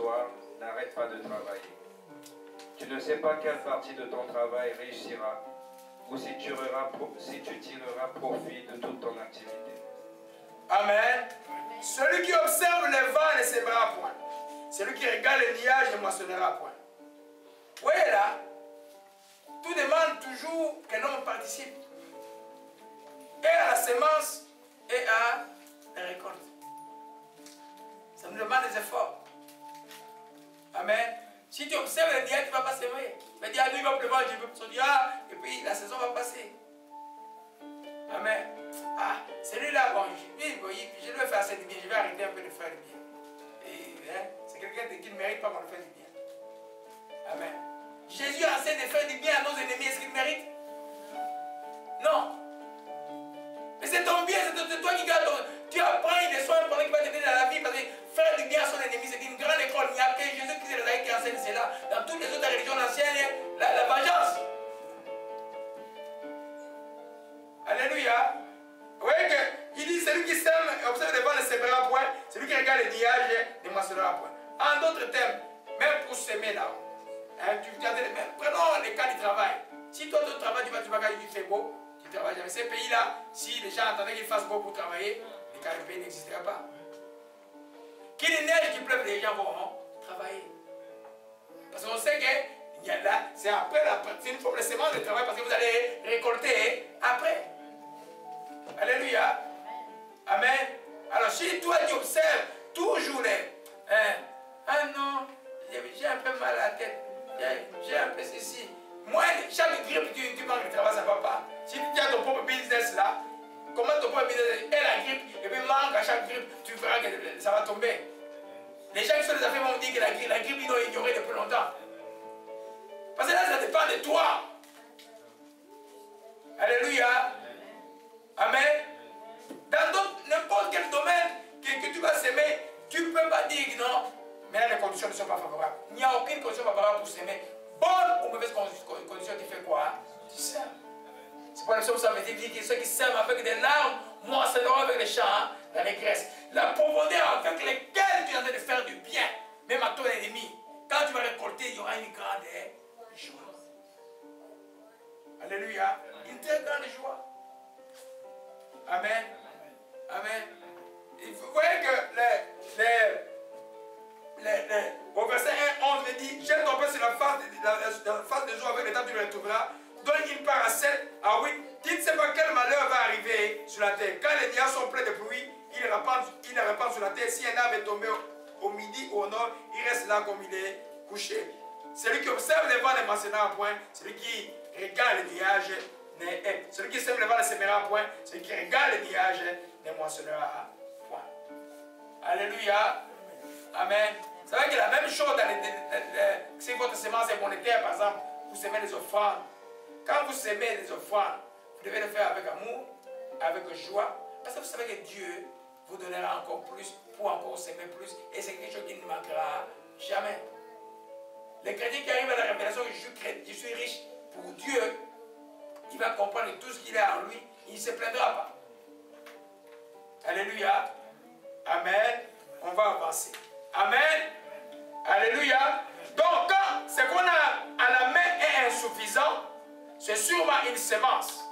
soir, n'arrête pas de travailler. Tu ne sais pas quelle partie de ton travail réussira ou si tu tireras profit de toute ton activité. Amen. Celui qui observe les vents ne sèmera point. Celui qui regarde les nuages ne moissonnera point. Vous voyez là, tout demande toujours que l'homme participe. Et à la semence et à la récolte. Ça nous demande des efforts. Amen. Si tu observes les nuages, tu ne vas pas s'aimer. Tu vas dire, ah, nous, il va pleuvoir, je vais se dire, ah, et puis la saison va passer. Amen. Ah, celui-là, bon, je dois faire assez de bien, je vais arrêter un peu de faire du bien. Et hein, c'est quelqu'un qui ne mérite pas qu'on le fasse du bien. Amen. Jésus enseigne de faire du bien à nos ennemis, est-ce qu'il mérite? Non. Mais c'est ton bien, c'est toi qui gardes ton... Tu apprends une leçon pendant qu'il va t'aider dans la vie, parce que faire du bien à son ennemi, c'est une grande école. Il n'y a que Jésus qui enseigne cela. Dans toutes les autres religions anciennes, la vengeance. Alléluia. Vous voyez qu'il dit, celui qui sème, observe les vents ne sèmera point, celui qui regarde les nuages ne moissonnera point. En d'autres termes, même pour semer là, hein, prenons les cas du travail. Si toi, tu travailles, tu vas gagner du fait beau, tu travailles jamais. Ces pays-là, si les gens attendaient qu'ils fassent beau pour travailler, les cas de pays n'existeraient pas. Qu'il neige, qu'il pleuve, les gens vont travailler. Parce qu'on sait que c'est après, c'est une forme de semence de travail parce que vous allez récolter après. Alléluia. Amen. Alors si toi tu observes toujours les... ah non, j'ai un peu mal à la tête. J'ai un peu ceci. Moi, chaque grippe, tu manques de travail, ça ne va pas. Si tu as ton propre business là, comment ton propre business est la grippe, et puis manque à chaque grippe, tu verras que ça va tomber. Les gens qui sont des affaires vont dire que la grippe, ils l'ont ignoré depuis longtemps. Parce que là, ça dépend de toi. Alléluia. Amen. Dans n'importe quel domaine que tu vas s'aimer, tu ne peux pas dire que non, mais là les conditions ne sont pas favorables. Il n'y a aucune condition favorable pour s'aimer. Bonne ou mauvaise condition, tu fais quoi? Tu sèmes. C'est pour la chose que ça veut dire que ceux qui sèment avec des larmes, moissonneront avec les chants, la régresse. La profondeur avec laquelle tu es en train de faire du bien, même à ton ennemi, quand tu vas récolter, il y aura une grande joie. Alléluia. Une très grande joie. Amen. Amen. Vous voyez que au verset 1, 11 dit, jette ton pain sur la face des eaux avec les temps tu le retrouveras. Donne une part à 7, à 8. Tu ne sais pas quel malheur va arriver sur la terre. Quand les nuages sont pleins de pluie, il la répand sur la terre. Si un arbre est tombé au midi ou au nord, il reste là comme il est couché. Celui qui observe les vents ne mentionnera point. Celui qui regarde les nuages celui qui sème le vent ne sèmera point. Celui qui regarde les nuages ne moissonnera point. Alléluia. Amen. C'est vrai que la même chose si votre semence est monétaire, par exemple, vous semez les offrandes. Quand vous semez les offrandes, vous devez le faire avec amour, avec joie, parce que vous savez que Dieu vous donnera encore plus pour encore s'aimer plus, et c'est quelque chose qui ne manquera jamais. Les chrétiens qui arrivent à la révélation que je suis riche pour Dieu, il va comprendre tout ce qu'il a en lui, il ne se plaindra pas. Alléluia. Amen. On va avancer. Amen. Alléluia. Donc, quand ce qu'on a à la main est insuffisant, c'est sûrement une semence.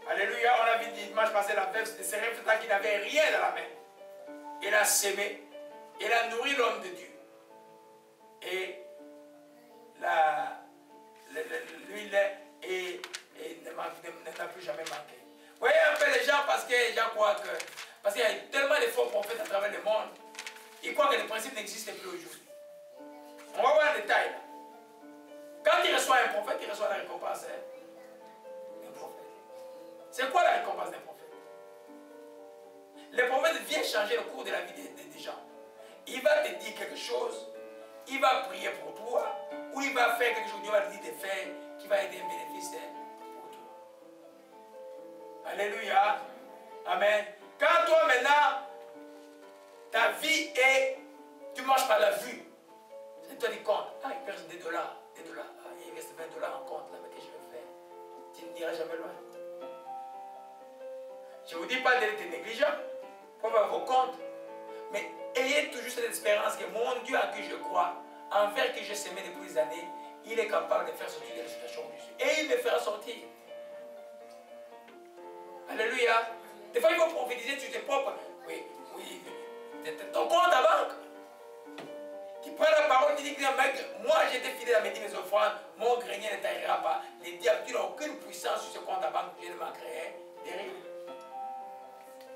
Alléluia. On a vu dimanche passé la verse de Séraphin qui n'avait rien dans la main. Il a sémé. Il a nourri l'homme de Dieu. Et l'huile n'a plus jamais manqué. Vous voyez un peu les gens, parce que les gens croient que... Parce qu'il y a tellement de faux prophètes à travers le monde, ils croient que les principes n'existent plus aujourd'hui. On va voir un détail. Quand il reçoit un prophète, il reçoit la récompense d'un prophète. C'est quoi la récompense d'un prophète? Le prophète vient changer le cours de la vie des gens. Il va te dire quelque chose, il va prier pour toi, ou il va faire quelque chose, Dieu va te dire de faire, qui va être un bénéfice pour toi. Alléluia. Amen. Quand toi maintenant, ta vie est, tu marches par la vue, c'est toi qui comptes. Ah, il reste des dollars, des dollars. Ah, il reste 20 dollars en compte, là, mais qu'est-ce que je vais faire? Tu ne diras jamais loin. Je ne vous dis pas d'être négligent pour voir vos comptes, mais ayez toujours cette espérance que mon Dieu à qui je crois, envers qui j'ai semé depuis des années, il est capable de faire sortir de la situation où je suis. Et il me fera sortir. Alléluia. Des fois, il faut prophétiser sur tes propres. Oui, ton compte à banque. Tu prends la parole, tu dis que moi j'étais fidèle à mes dîmes et mes offrandes, mon grenier ne taillera pas. Les diables, tu n'as aucune puissance sur ce compte à banque, je ne manquerai de rien.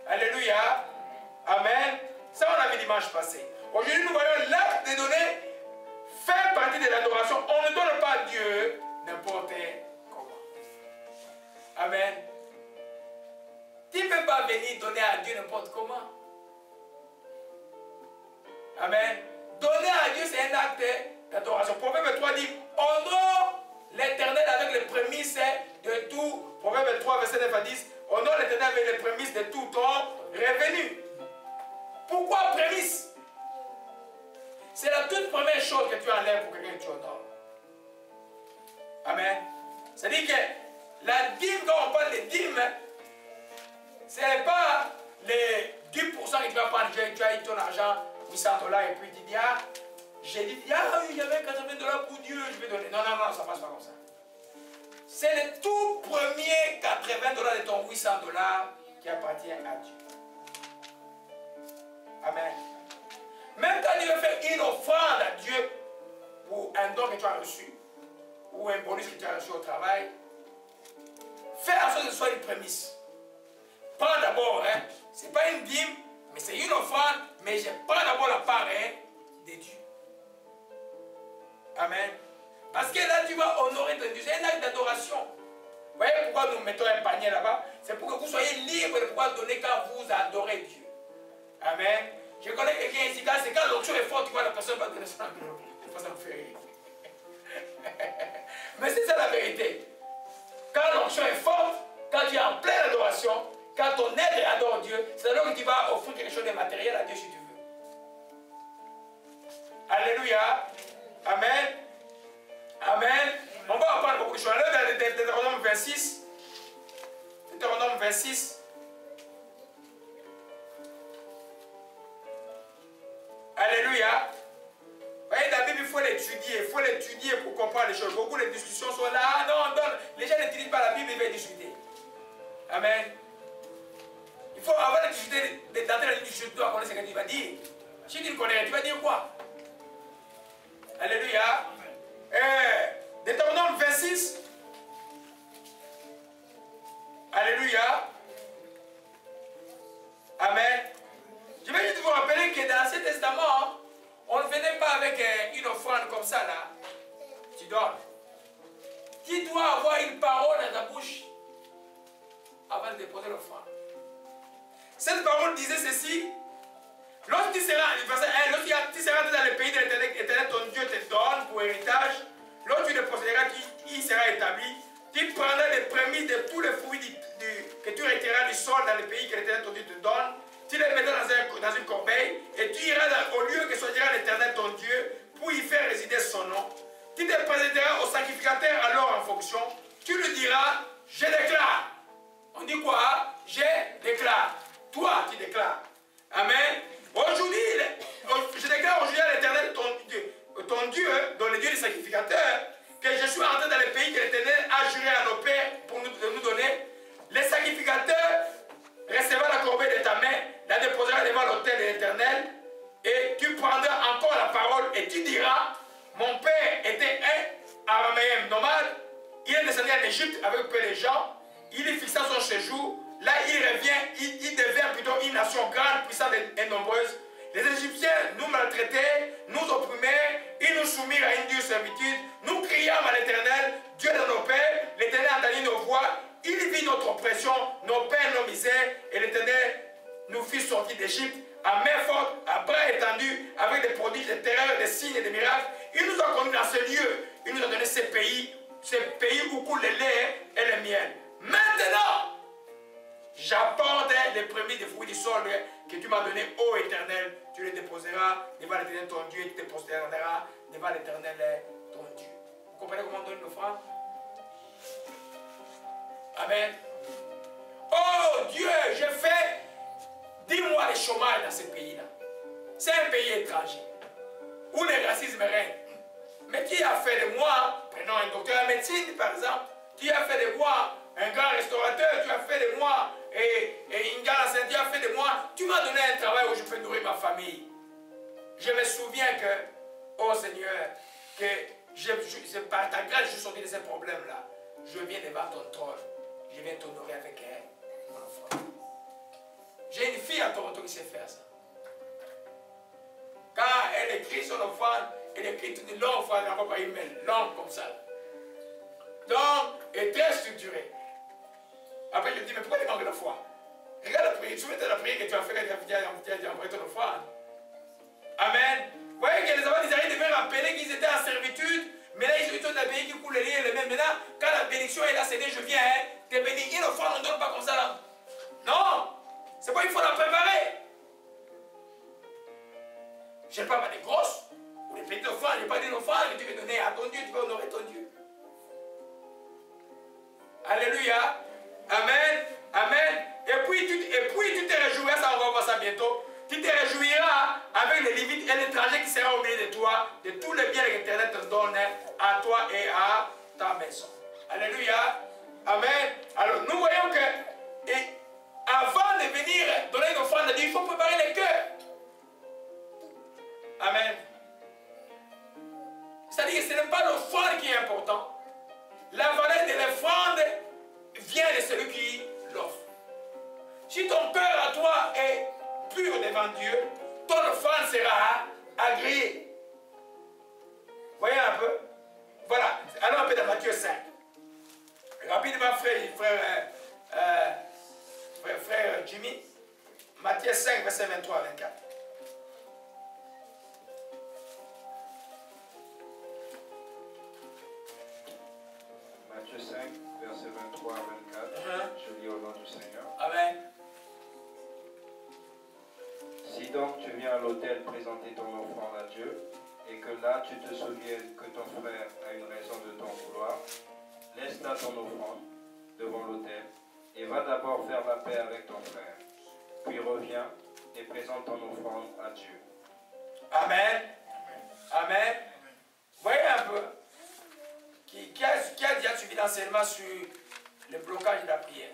Alléluia. Amen. Ça, on l'a vu dimanche passé. Aujourd'hui, nous voyons l'acte de donner fait partie de l'adoration. On ne donne pas à Dieu n'importe comment. Amen. Tu ne peux pas venir donner à Dieu n'importe comment. Amen. Donner à Dieu, c'est un acte d'adoration. Proverbe 3 dit, honore l'Éternel avec les prémices de tout. Proverbe 3, verset 9 à 10, honore l'Éternel avec les prémices de tout ton revenu. Pourquoi prémices? C'est la toute première chose que tu enlèves pour quelqu'un que tu honores. Amen. C'est-à-dire que la dîme, quand on parle de dîme, ce n'est pas les 10% que tu vas prendre. Tu as eu ton argent, $800, et puis tu dis, ah, j'ai dit, ah oui, j'avais $80 pour Dieu, je vais donner. Non, non, non, ça ne passe pas comme ça. C'est le tout premier $80 de ton $800 qui appartient à Dieu. Amen. Même quand tu veux faire une offrande à Dieu pour un don que tu as reçu, ou un bonus que tu as reçu au travail, fais en sorte que ce soit une prémisse. Prends d'abord, hein, ce n'est pas une dîme, mais c'est une offrande, mais je prends d'abord la part de Dieu. Amen. Parce que là, tu vas honorer ton Dieu. C'est un acte d'adoration. Vous voyez pourquoi nous mettons un panier là-bas? C'est pour que vous soyez libre de pouvoir donner quand vous adorez Dieu. Amen. Je connais quelqu'un ici, c'est quand l'onction est forte, tu vois la personne va donner son enveloppe. Ça me fait rire. Mais c'est ça la vérité. Quand l'onction est forte, quand tu es en pleine adoration, quand ton être adore Dieu, c'est alors que tu vas offrir quelque chose de matériel à Dieu si tu veux. Alléluia. Amen. Amen. On va apprendre beaucoup de choses. Allez dans Deutéronome 26. Deutéronome 26. Alléluia. Vous voyez, la Bible, il faut l'étudier pour comprendre les choses. Beaucoup de discussions sont là. Ah non, non, les gens n'utilisent pas la Bible, ils veulent discuter. Amen. Il faut avoir la discuter, d'entrer dans la discussion, tu dois connaître ce que tu vas dire. Si tu ne connais rien, tu vas dire quoi? Alléluia. Deutéronome 26. Alléluia. Amen. Je vais juste vous rappeler que dans l'Ancien Testament, on ne venait pas avec une offrande comme ça là. Tu donnes. Tu dois avoir une parole dans ta bouche avant de déposer l'offrande. Cette parole disait ceci. Lorsque tu seras, verset 1, lorsque tu seras dans le pays de l'Éternel, ton Dieu te donne pour héritage, lorsque tu le posséderas, il sera établi. Tu prendras les prémices de tous les fruits que tu retireras du sol dans le pays que l'Éternel, ton Dieu, te donne. Tu les mettras dans une corbeille et tu iras au lieu que choisira l'Éternel, ton Dieu, pour y faire résider son nom. Tu te présenteras au sacrificateur alors en fonction. Tu lui diras, je déclare. On dit quoi? Je déclare. Toi, tu déclares. Amen. Aujourd'hui, je déclare aujourd'hui à l'Éternel, ton Dieu, dans le Dieu du sacrificateur, que je suis entré dans le pays que l'Éternel a juré à nos pères pour nous donner. Les sacrificateurs recevra la corbeille de ta main, la déposera devant l'autel de l'Éternel, et tu prendras encore la parole et tu diras, mon père était un araméen nomade, il est descendu en Égypte avec peu de gens, il y fixa son séjour, là il revient, il devient plutôt une nation grande, puissante et nombreuse. Les Égyptiens nous maltraitaient, nous opprimaient, ils nous soumirent à une dure servitude, nous criâmes à l'Éternel, Dieu de nos pères, l'Éternel entendit nos voix, il vit notre oppression, nos peines, nos misères, et l'Éternel nous fit sortir d'Égypte à main forte, à bras étendus, avec des prodiges, des terreurs, des signes et des miracles. Il nous a conduits dans ce lieu, il nous a donné ces pays où coule le lait et le miel. Maintenant, j'apporte les prémices des fruits du sol que tu m'as donné, ô Éternel. Tu les déposeras devant l'Éternel ton Dieu et tu te prosterneras devant l'Éternel ton Dieu. Vous comprenez comment on donne l'offrande? Amen. Oh Dieu, je fais 10 mois de chômage dans ce pays-là. c'est un pays étranger, où le racisme règne. Mais qui a fait de moi, prenons un docteur en médecine par exemple, qui a fait de moi un grand restaurateur, tu as fait de moi une grande enceinte, tu as fait de moi, tu m'as donné un travail où je peux nourrir ma famille. Je me souviens que, oh Seigneur, que par ta grâce, je suis sorti de ces problèmes-là. Je viens devant ton trône. Je viens t'honorer avec mon enfant. J'ai une fille à Toronto qui sait faire ça. Quand elle écrit son offrande, elle écrit toute une longue offrande, elle envoie par email, longue comme ça. Donc, elle est très structurée. Après, je me dis, mais pourquoi tu manques de foi? Regarde la prière, souviens-toi de la prière que tu as fait quand tu as envoyé ton offrande. Amen. Vous voyez que les enfants d'Israël devaient rappeler qu'ils étaient en servitude, mais là, ils ont un pays qui coule les liens les mêmes. Maintenant, quand la bénédiction est là, c'est je viens, hein, t'es béni. Une offrande, on ne donne pas comme ça là. Non, c'est pas, il faut la préparer. Je ne parle pas des grosses ou des petites offrandes, je ne parle pas d'une offrande que tu veux donner à ton Dieu, tu vas honorer ton Dieu. Alléluia. Amen. Amen. Et puis tu te réjouiras, ça on va voir ça bientôt. Tu te réjouiras avec les Lévites et l'étranger qui sera au milieu de toi, de tous les biens que l'Éternel te donne à toi et à ta maison. Alléluia. Amen. Alors nous voyons que avant de venir donner une offrande à Dieu, il faut préparer les cœurs. Amen. C'est-à-dire que ce n'est pas l'offrande qui est important. La valeur de l'offrande vient de celui qui l'offre. Si ton cœur à toi est pur devant Dieu, ton offrande sera agréée. Voyez un peu? Voilà. Allons un peu dans Matthieu 5. Rapidement, frère Jimmy. Matthieu 5, verset 23 à 24. Matthieu 5, verset 23 à 24. Je lis au nom du Seigneur. Amen. Si donc tu viens à l'autel présenter ton offrande à Dieu, et que là tu te souviennes que ton frère a une raison de t'en vouloir, laisse là ton offrande devant l'autel, et va d'abord faire la paix avec ton frère. Puis reviens et présente ton offrande à Dieu. Amen. Amen. Voyez un peu. Qui a déjà suivi l'enseignement sur le blocage de la prière?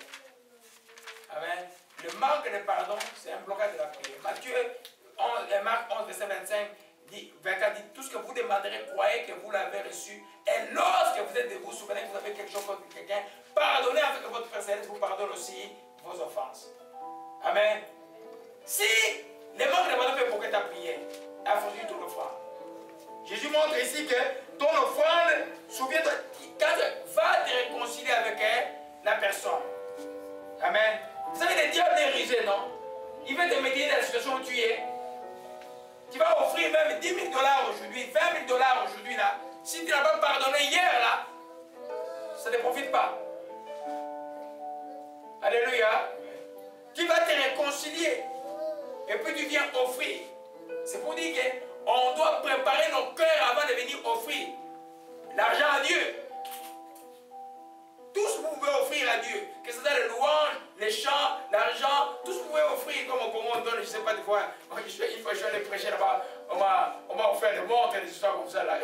Amen. Le manque de pardon, c'est un blocage de la prière. Marc 11, verset 25 dit, tout ce que vous demanderez, croyez que vous l'avez reçu. Et lorsque vous êtes de vous souvenez que vous avez quelque chose contre quelqu'un, pardonnez afin que votre Père Céleste vous pardonne aussi vos offenses. Amen. Si le manque de pardon peut bloquer ta prière, affranchis ton offrande. Jésus montre ici que ton offrande, souviens-toi, va te réconcilier avec la personne. Amen. Vous savez, le diable est risé, non? Il veut te mettre dans la situation où tu es. Tu vas offrir même 10 000 $ aujourd'hui, 20 000 $ aujourd'hui, là. Si tu n'as pas pardonné hier, là, ça ne profite pas. Alléluia. Tu vas te réconcilier. Et puis tu viens offrir. C'est pour dire qu'on doit préparer nos cœurs avant de venir offrir l'argent à Dieu. Tout ce que vous pouvez offrir à Dieu, que ce soit les louanges, les chants, l'argent, tout ce que vous pouvez offrir, comme on donne, je ne sais pas, des fois, une fois je suis allé prêcher là-bas, on m'a offert des montres, des histoires comme ça là.